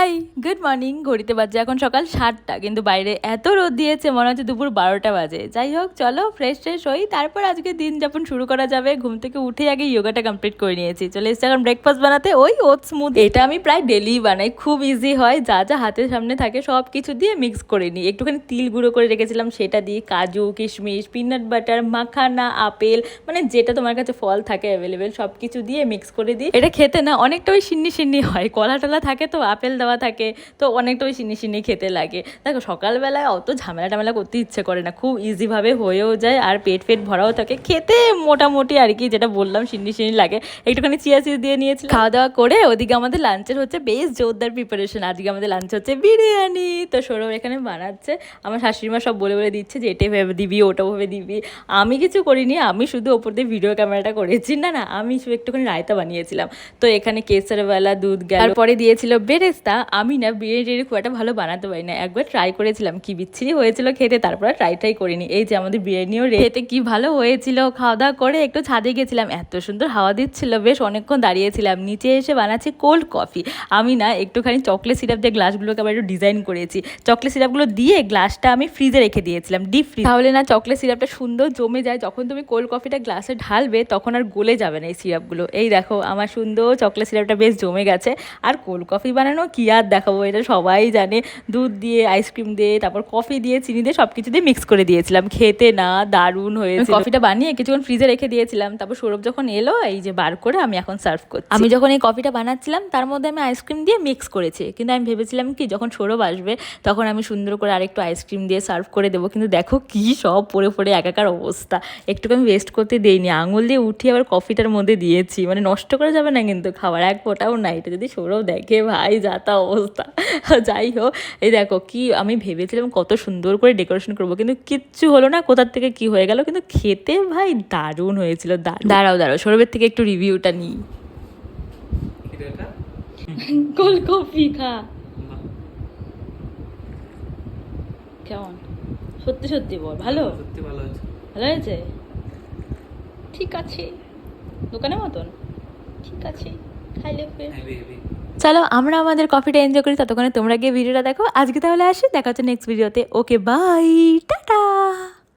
High, good morning. ঘড়িতে বাজে এখন সকাল 7টা, কিন্তু বাইরে এত রোদ দিয়েছে মনে হচ্ছে দুপুর 12টা বাজে। যাই হোক, চলো ফ্রেশ ট্রেশ হই, তারপর আজকে দিন যাপন শুরু করা যাবে। ঘুম থেকে উঠে আগে যোগাটা কমপ্লিট করে নিয়েছি, চলে এসেছি এখন ব্রেকফাস্ট বানাতে। ওই ওটস স্মুদি, এটা আমি প্রায় ডেলি বানাই, খুব ইজি হয়। যা যা হাতের সামনে থাকে সব কিছু দিয়ে মিক্স করে নিই। একটুখানি তিল গুঁড়ো করে রেখেছিলাম, সেটা দিই কাজু কিশমিশ পিনাট বাটার মাখানা আপেল, মানে যেটা তোমার কাছে ফল থাকে অ্যাভেলেবেল সব কিছু দিয়ে মিক্স করে দিই। এটা খেতে না অনেকটা ওই সিন্নি সিন্নি হয়, কলা টলা থাকে তো, আপেল দেওয়া থাকে তো অনেকটা ওই সিন্নি সিন্নি খেতে লাগে। দেখো সকালবেলায় অত ঝামেলা টামেলা করতে ইচ্ছে করে না, খুব ইজিভাবে হয়েও যায়, আর পেট ফেট ভরাও থাকে, খেতে মোটামুটি আর কি, যেটা বললাম সিন্নি সিন্নি লাগে। একটুখানি চিয়া সিড দিয়ে নিয়েছি, খাওয়া দাওয়া করে ওদিকে আমাদের লাঞ্চের হচ্ছে বেশ জোরদার প্রিপারেশন। আজকে আমাদের লাঞ্চ হচ্ছে বিরিয়ানি। তো সৌরভ এখানে বানাচ্ছে, আমার শাশুড়ি মা সব বলে বলে দিচ্ছে যে এটাই ভেবে দিবি ওটা ভেবে দিবি। আমি কিছু করিনি, আমি শুধু ওপর দিয়ে ভিডিও ক্যামেরাটা করেছি। না না, আমি শুধু একটুখানি রায়তা বানিয়েছিলাম। তো এখানে কেসারওয়ালা দুধ গেল, তারপরে দিয়েছিল বেরেস্তা। আমি না বিরিয়ানি খুব একটা ভালো বানাতে পারি না, একবার ট্রাই করেছিলাম, কি বিচ্ছিরি হয়েছিল খেতে, তারপরে ট্রাই করিনি। এই যে আমাদের বিরিয়ানিও খেতে কি ভালো হয়েছিল। খাওয়া দাওয়া করে একটু ছাদে গেছিলাম, এত সুন্দর হাওয়া দিচ্ছিল, বেশ অনেকক্ষণ দাঁড়িয়েছিলাম। নিচে এসে বানাচ্ছি কোল্ড কফি। আমি না একটুখানি চকলেট সিরাপ দিয়ে গ্লাসগুলোকে আবার একটু ডিজাইন করেছি। চকলেট সিরাপগুলো দিয়ে গ্লাসটা আমি ফ্রিজে রেখে দিয়েছিলাম, ডিপ ফ্রিজ, তাহলে না চকলেট সিরাপটা সুন্দর জমে যায়। যখন তুমি কোল্ড কফিটা গ্লাসে ঢালবে তখন আর গলে যাবে না এই সিরাপগুলো। এই দেখো আমার সুন্দর চকলেট সিরাপটা বেশ জমে গেছে। আর কোল্ড কফি বানানো কি আর দেখাবো, এটা সবাই জানে। দুধ দিয়ে আইসক্রিম দিয়ে তারপর কফি দিয়ে চিনি দিয়ে সব কিছু দিয়ে মিক্স করে দিয়েছিলাম, খেতে না দারুণ হয়েছে। কফিটা বানিয়ে কিছুক্ষণ ফ্রিজে রেখে দিয়েছিলাম, তারপর সৌরভ যখন এলো এই যে বার করে আমি এখন সার্ভ করছি। আমি যখন এই কফিটা বানাচ্ছিলাম তার মধ্যে আমি আইসক্রিম দিয়ে মিক্স করেছি, কিন্তু আমি ভেবেছিলাম কি যখন সৌরভ আসবে তখন আমি সুন্দর করে আরেকটু আইসক্রিম দিয়ে সার্ভ করে দেবো, কিন্তু দেখো কি সব পড়ে পড়ে একাকার অবস্থা। একটু আমি ওয়েস্ট করতে দেইনি, আঙুল দিয়ে উঠিয়ে আবার কফিটার মধ্যে দিয়েছি, মানে নষ্ট করা যাবে না কিন্তু খাবার এক ফোঁটাও না। এটা যদি সৌরভ দেখে ভাই যাতা অবস্থা। যাই হোক, এই দেখো কি আমি ভেবেছিলাম কত সুন্দর করে ডেকোরেশন করবো, কিন্তু কিচ্ছু হলো না, কোথার থেকে কি হয়ে গেল। কিন্তু খেতে ভাই দারুণ হয়েছিল। দাঁড়াও সৌরভের থেকে একটু রিভিউটা নিই। কোল্ড কফি খা, কেমন? সত্যি সত্যি বল, ভালো? সত্যি ভালো হয়েছে। ভালো হয়েছে, ঠিক আছে, দোকানের মতন ঠিক আছে, খাইলে ফের। চলো আমরা আমাদের কফিটা এনজয় করি, ততক্ষণে তোমরা গিয়ে ভিডিওটা দেখো। আজকে তাহলে আসি, দেখা হচ্ছে নেক্সট ভিডিওতে। Okay bye, tata.